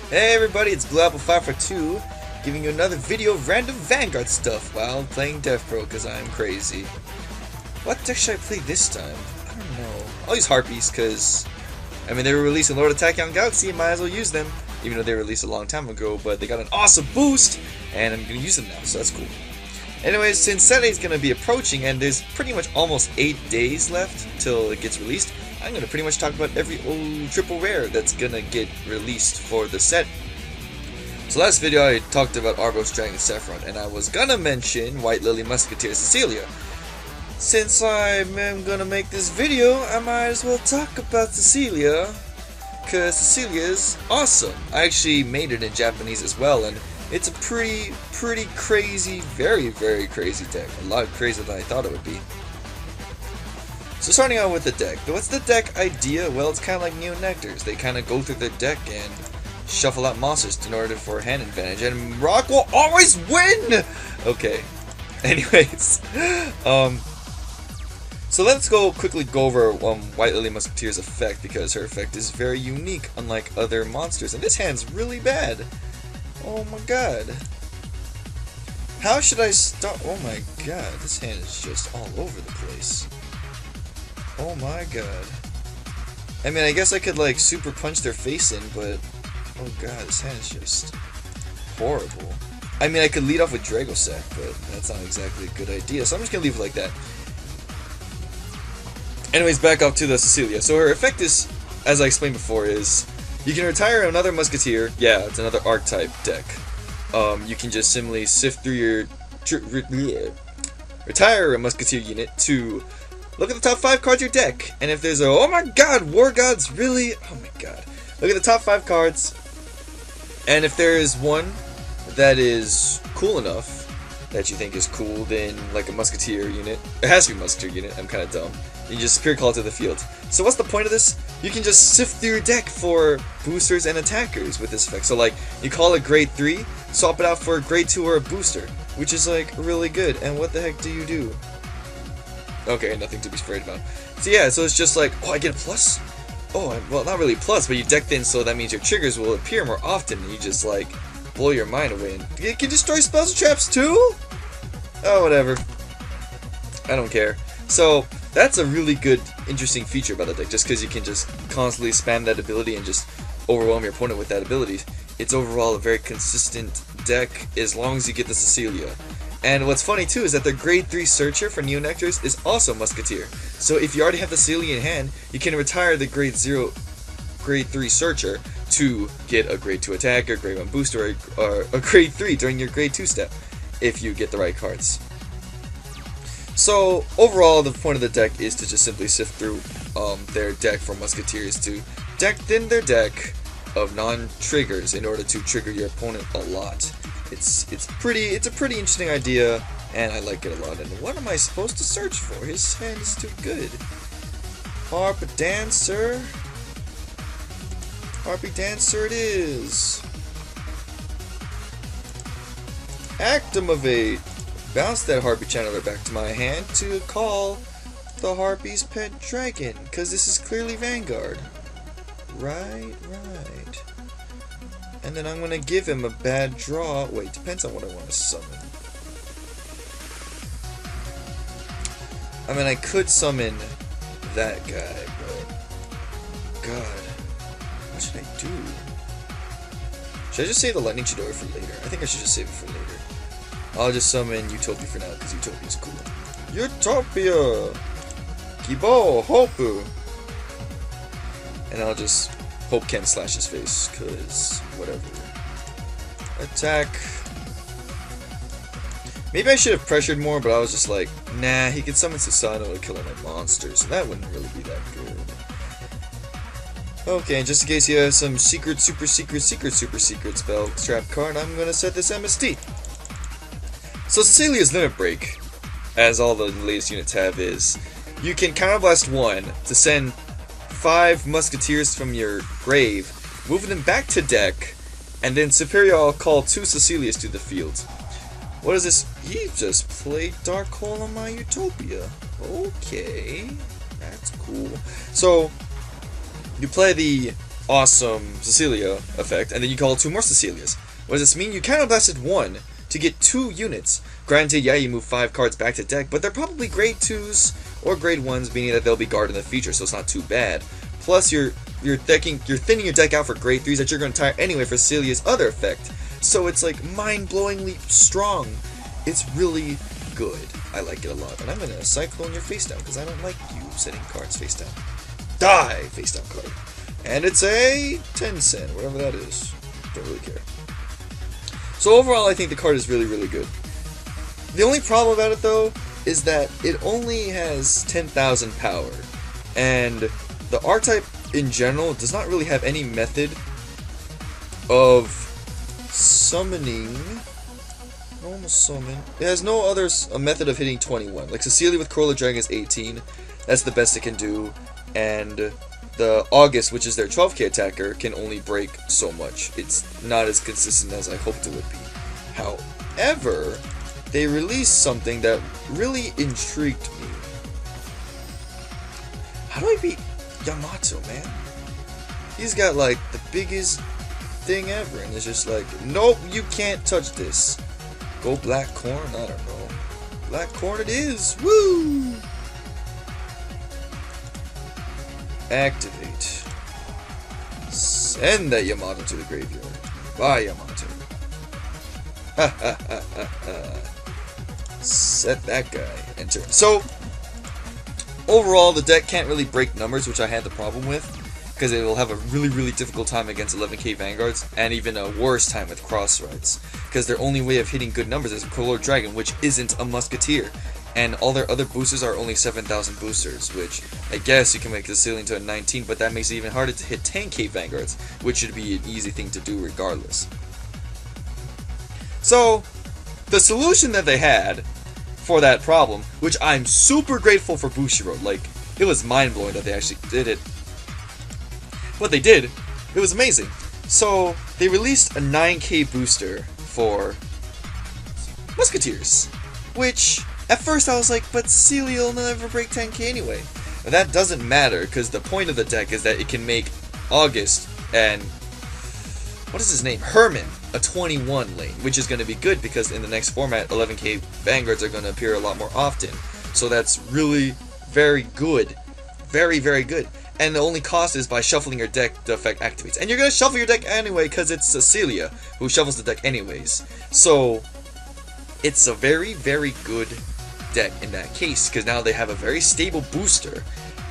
Hey everybody, it's Global542 giving you another video of random Vanguard stuff while playing Devpro because I'm crazy. What deck should I play this time? I don't know. I'll use Harpies because, I mean, they were released in Lord of Tachyon Galaxy, might as well use them. Even though they were released a long time ago, but they got an awesome boost and I'm going to use them now, so that's cool. Anyways, since Saturday's going to be approaching and there's pretty much almost 8 days left till it gets released, I'm going to pretty much talk about every old triple rare that's going to get released for the set. So last video I talked about Arboros, Dragon, Sephirot, and I was going to mention White Lily, Musketeer, Cecilia. Since I'm going to make this video, I might as well talk about Cecilia, because Cecilia is awesome. I actually made it in Japanese as well, and it's a pretty crazy, very crazy deck. A lot crazier than I thought it would be. So starting out with the deck. What's the deck idea? Well, it's kind of like Neo-Nectars. They kind of go through their deck and shuffle out monsters in order for a hand advantage, and Rock will always win! Okay. Anyways. So let's quickly go over White Lily Musketeer's effect, because her effect is very unique, unlike other monsters. And this hand's really bad. Oh my god. How should I start? Oh my god, this hand is just all over the place. Oh my god. I mean, I guess I could like super punch their face in, but oh god, this hand is just horrible. I mean, I could lead off with Dragossack, but that's not exactly a good idea, so I'm just gonna leave it like that. Anyways, back up to the Cecilia. So her effect is, as I explained before, is you can retire another Musketeer. Yeah, it's another archetype deck. You can just simply sift through your retire a Musketeer unit to look at the top 5 cards of your deck, and if there's a oh my god, War Gods, really? Oh my god. Look at the top 5 cards, and if there is one that is cool enough that you think is cool, then like a Musketeer unit, it has to be a Musketeer unit, I'm kind of dumb, you just Superior Call it to the field. So what's the point of this? You can just sift through your deck for boosters and attackers with this effect. So like, you call it grade 3, swap it out for a grade 2 or a booster, which is like really good, and what the heck do you do? Okay, nothing to be afraid about. So yeah, so it's just like, oh, I get a plus? Oh, well, not really plus, but you deck thin, so that means your triggers will appear more often, and you just like blow your mind away. And you can destroy spells and traps too? Oh, whatever. I don't care. So that's a really good, interesting feature about the deck, just because you can just constantly spam that ability and just overwhelm your opponent with that ability. It's overall a very consistent deck as long as you get the Cecilia. And what's funny too is that the grade 3 searcher for Neo-Nectars is also Musketeer. So if you already have the Cecilia in hand, you can retire the grade 3 searcher to get a grade 2 attack, a grade 1 booster, or a grade 3 during your grade 2 step, if you get the right cards. So overall, the point of the deck is to just simply sift through their deck for Musketeers to deck thin their deck of non-triggers in order to trigger your opponent a lot. It's a pretty interesting idea, and I like it a lot. And what am I supposed to search for? His hand is too good. Harp Dancer. Harpy Dancer it is. Activate. Bounce that Harpy Channeler back to my hand to call the Harpy's Pet Dragon, because this is clearly Vanguard. Right. And then I'm going to give him a bad draw. Wait, depends on what I want to summon. I mean, I could summon that guy, but god, what should I do? Should I just save the Lightning Chidori for later? I think I should just save it for later. I'll just summon Utopia for now, because Utopia's cool. Utopia! Kibo! Hopu! And I'll just Hope Chem slash his face, because whatever. Attack. Maybe I should have pressured more, but I was just like, nah, he could summon Susano to kill all my monsters, and that wouldn't really be that good. Okay, and just in case you have some super secret spell trap card, I'm gonna set this MST. So Cecilia's Limit Break, as all the latest units have, is you can Counterblast 1 to send 5 Musketeers from your grave, moving them back to deck, and then Superior call 2 Cecilias to the field. What is this? He just played Dark Hole on my Utopia. Okay, that's cool. So you play the awesome Cecilia effect, and then you call 2 more Cecilias. What does this mean? You counterblasted 1 to get 2 units. Granted, yeah, you move 5 cards back to deck, but they're probably grade 2s or grade 1s, meaning that they'll be guarded in the future, so it's not too bad. Plus, you're thinning your deck out for grade 3s that you're going to tire anyway for Cecilia's other effect. So it's like mind-blowingly strong. It's really good. I like it a lot. And I'm going to cyclone your face down because I don't like you setting cards face down. Die! Face down card. And it's a 10 cent, whatever that is. Don't really care. So overall, I think the card is really, really good. The only problem about it, though, is that it only has 10,000 power. And the R-Type, in general, does not really have any method of summoning. Normal summon. It has no other method of hitting 21. Like Cecilia with Corolla Dragon is 18. That's the best it can do. And the August, which is their 12k attacker, can only break so much. It's not as consistent as I hoped it would be. However, they released something that really intrigued me. How do I beat Yamato, man? He's got like the biggest thing ever, and it's just like, nope, you can't touch this. Go black corn? I don't know. Black corn it is! Woo! Activate. Send that Yamato to the graveyard. Bye, Yamato. Ha ha ha ha ha. Set that guy. Enter. So, overall, the deck can't really break numbers, which I had the problem with, because it will have a really, really difficult time against 11k Vanguards, and even a worse time with Crossrides, because their only way of hitting good numbers is a Corolla Dragon, which isn't a Musketeer, and all their other boosters are only 7,000 boosters, which I guess you can make the ceiling to a 19, but that makes it even harder to hit 10k Vanguards, which should be an easy thing to do regardless. So, the solution that they had for that problem, which I'm super grateful for BUSHIROAD, like, it was mind-blowing that they actually did it. What they did, it was amazing. So, they released a 9k booster for Musketeers, which, at first I was like, but Cecilia will never break 10k anyway. But that doesn't matter, because the point of the deck is that it can make August and, what is his name, Hermann, a 21 lane, which is going to be good, because in the next format, 11k Vanguards are going to appear a lot more often. So that's really very good. Very, very good. And the only cost is by shuffling your deck, the effect activates. And you're going to shuffle your deck anyway, because it's Cecilia who shuffles the deck anyways. So, it's a very, very good deck in that case, because now they have a very stable booster,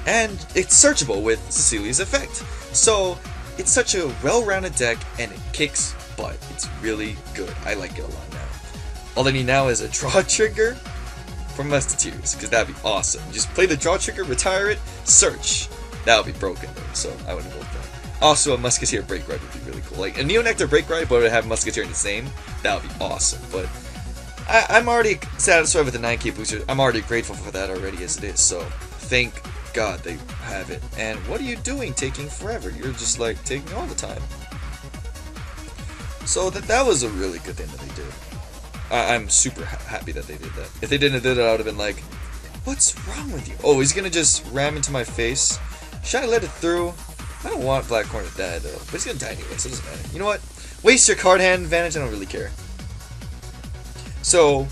and it's searchable with Cecilia's effect. So, it's such a well-rounded deck, and it kicks butt. It's really good. I like it a lot now. All they need now is a draw trigger from Musketeers, because that'd be awesome. Just play the draw trigger, retire it, search. That would be broken though, so I wouldn't go with that. Also, a Musketeer Break Ride would be really cool. Like a Neonectar Break Ride, but it would have Musketeer in its name. That would be awesome. But I'm already satisfied with the 9k booster. I'm already grateful for that already as it is. So thank God they have it. And what are you doing taking forever? You're just like taking all the time. So that was a really good thing that they did. I'm super happy that they did that. If they didn't do that, I would have been like, what's wrong with you? Oh, he's gonna just ram into my face. Should I let it through? I don't want Black Corn to die though, but he's gonna die anyway, so it doesn't matter. You know what? Waste your card hand advantage, I don't really care. So,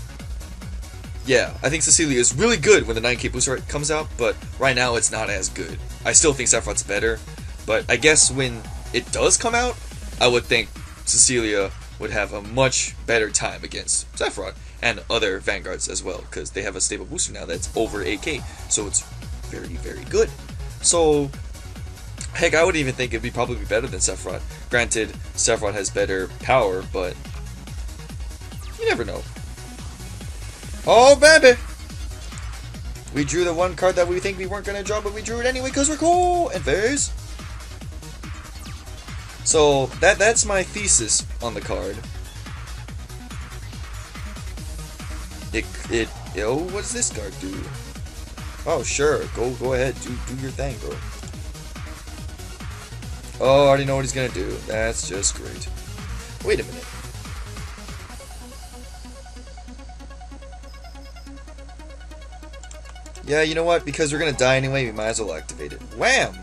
yeah, I think Cecilia is really good when the 9k booster comes out, but right now it's not as good. I still think Sephirot's better, but I guess when it does come out, I would think Cecilia would have a much better time against Sephirot and other Vanguards as well, because they have a stable booster now that's over 8k, so it's very, very good. So, heck, I would even think it'd be probably better than Sephirot. Granted, Sephirot has better power, but you never know. Oh, baby! We drew the one card that we think we weren't going to draw, but we drew it anyway because we're cool! And phase! So, that's my thesis on the card. Oh, what does this card do? Oh, sure. Go ahead. Do your thing, bro. Oh, I already know what he's gonna do. That's just great. Wait a minute. Yeah, you know what? Because we're gonna die anyway, we might as well activate it. Wham!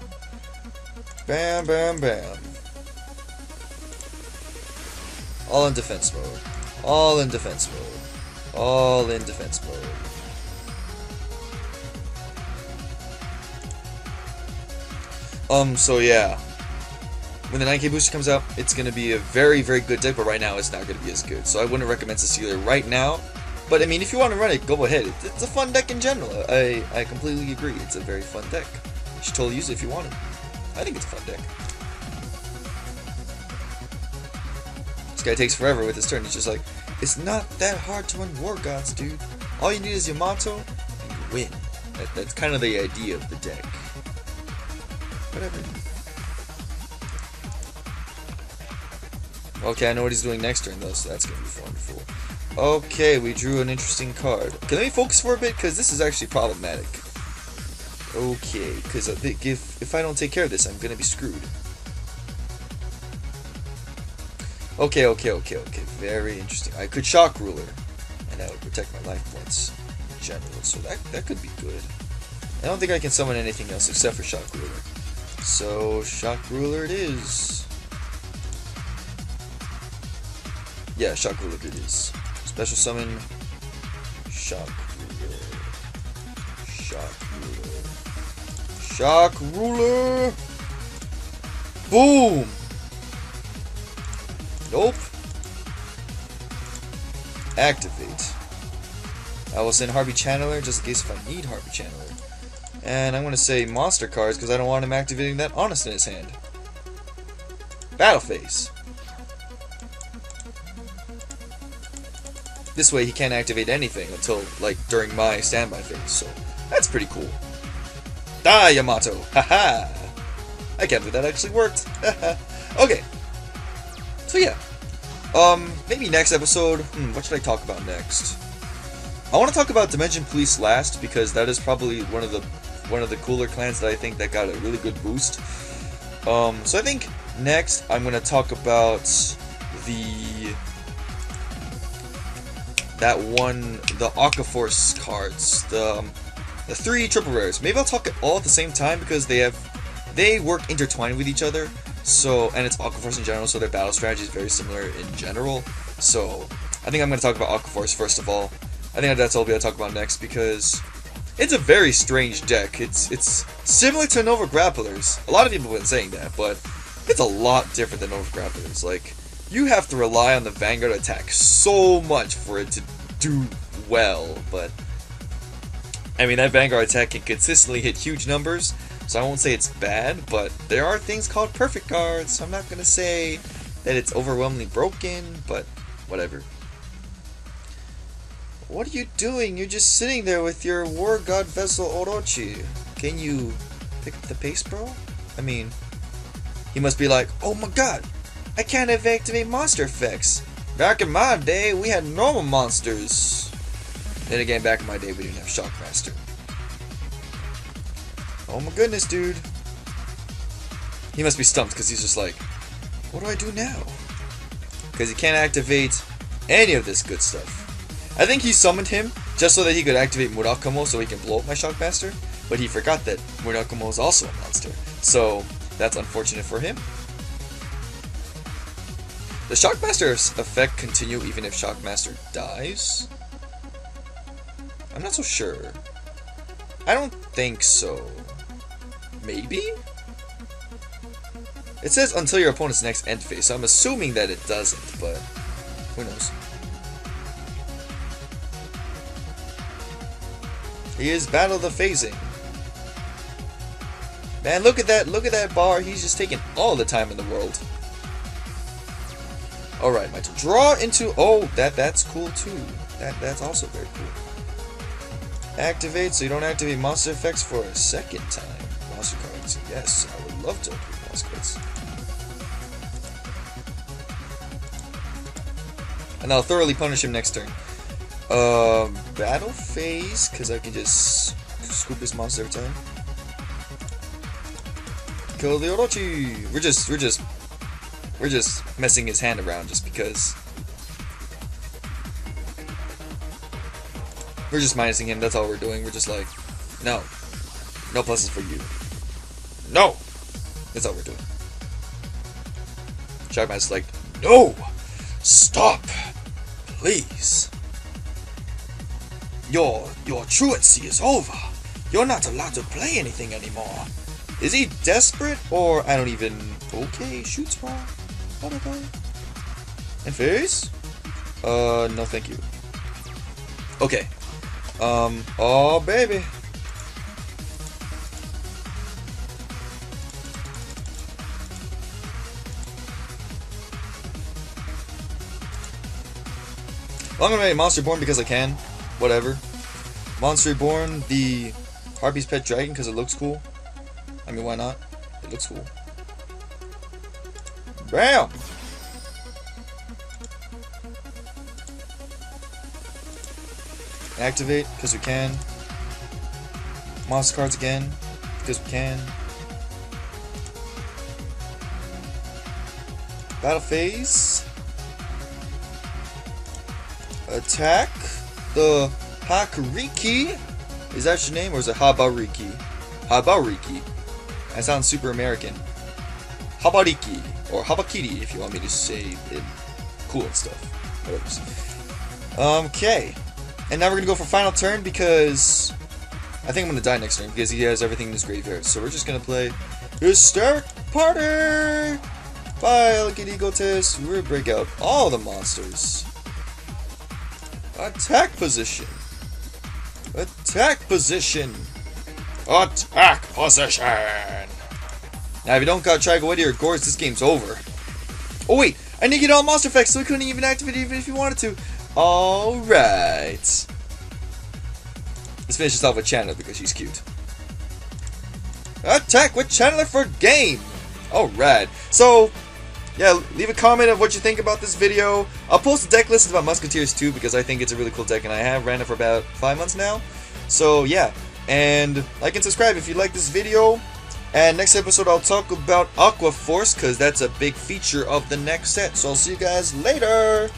Bam, bam, bam. All in defense mode. All in defense mode. All in defense mode. So yeah. When the 9K booster comes out, it's going to be a very, very good deck, but right now it's not going to be as good. So I wouldn't recommend Cecilia right now. But I mean, if you want to run it, go ahead. It's a fun deck in general. I completely agree. It's a very fun deck. You should totally use it if you want it. I think it's a fun deck. This guy takes forever with his turn. He's just like, it's not that hard to run War Gods, dude. All you need is Yamato, and you win. That's kind of the idea of the deck. Whatever. Okay, I know what he's doing next turn though, so that's gonna be wonderful. Okay, we drew an interesting card. Okay, let me focus for a bit, because this is actually problematic. Okay, because if I don't take care of this, I'm gonna be screwed. Okay, very interesting. I could Shock Ruler, and that would protect my life points in general, so that could be good. I don't think I can summon anything else except for Shock Ruler. So, Shock Ruler it is. Yeah, Shock Ruler it is. Special summon, Shock Ruler. Shock Ruler. Shock Ruler! Boom! Nope. Activate. I will send Harpy Channeler just in case if I need Harpy Channeler. And I'm going to say monster cards because I don't want him activating that Honest in his hand. Battle Phase. This way he can't activate anything until, like, during my standby phase, so that's pretty cool. Die, Yamato! Haha! I can't believe that actually worked. Okay. So yeah. Maybe next episode, what should I talk about next? I want to talk about Dimension Police last, because that is probably one of the cooler clans that I think that got a really good boost. So I think next I'm going to talk about the Aquaforce cards, the 3 triple rares. Maybe I'll talk it all at the same time because they work intertwined with each other. So, and it's Aquaforce in general, so their battle strategy is very similar in general. So, I think I'm going to talk about Aquaforce first of all. I think that's all we'll talk about next because it's a very strange deck. It's similar to Nova Grapplers. A lot of people have been saying that, but it's a lot different than Nova Grapplers. Like, you have to rely on the Vanguard attack so much for it to do well, but I mean, that Vanguard attack can consistently hit huge numbers, so I won't say it's bad, but there are things called perfect cards, so I'm not going to say that it's overwhelmingly broken, but whatever. What are you doing? You're just sitting there with your War God Vessel Orochi. Can you pick up the pace, bro? I mean, he must be like, oh my god, I can't activate monster effects. Back in my day, we had normal monsters. Then again, back in my day, we didn't have Shockmaster. Oh my goodness, dude. He must be stumped because he's just like, what do I do now? Because he can't activate any of this good stuff. I think he summoned him just so that he could activate Murakumo so he can blow up my Shockmaster, but he forgot that Murakumo is also a monster. So, that's unfortunate for him. Does Shockmaster's effect continue even if Shockmaster dies? I'm not so sure. I don't think so. Maybe? It says until your opponent's next end phase, so I'm assuming that it doesn't, but who knows. He is Battle the Phasing. Man, look at that bar, he's just taking all the time in the world. Alright, my turn. Draw into, oh, that's cool too. That's also very cool. Activate, so you don't activate monster effects for a second time. Monster cards, yes, I would love to activate monster cards. And I'll thoroughly punish him next turn. Battle phase, because I can just scoop this monster every time. Kill the Orochi! We're just messing his hand around just because. We're just minusing him, that's all we're doing. We're just like, no. No pluses for you. No! That's all we're doing. Sharkman's like, no! Stop! Please. Your truancy is over. You're not allowed to play anything anymore. Is he desperate or I don't even... Okay, shoot small. Butterfly. And face? No thank you. Okay. Oh baby. Well, I'm gonna make Monster Born because I can. Whatever. Monster Born, the Harpies pet dragon because it looks cool. I mean, why not? It looks cool. Bam! Activate because we can. Monster cards again because we can. Battle phase. Attack the Hakuriki. Is that your name or is it Habariki? Habariki. That sounds super American. Habariki or Habakiri if you want me to say it cool and stuff. Whatever. Okay. And now we're gonna go for final turn because I think I'm gonna die next turn because he has everything in his graveyard. So we're just gonna play Hysteric Party! Bye, look at Egotist. We're gonna break out all the monsters. Attack position. Attack position. Attack position. Now, if you don't got Trigoidia or Gores, this game's over. Oh wait, I didn't get all monster effects, so we couldn't even activate it even if you wanted to. Alright. Let's finish this off with Chandler because she's cute. Attack with Chandler for game! Alright. So, yeah, leave a comment of what you think about this video. I'll post a deck list about Musketeers too because I think it's a really cool deck and I have ran it for about 5 months now. So, yeah. And like and subscribe if you like this video. And next episode I'll talk about Aqua Force because that's a big feature of the next set. So I'll see you guys later!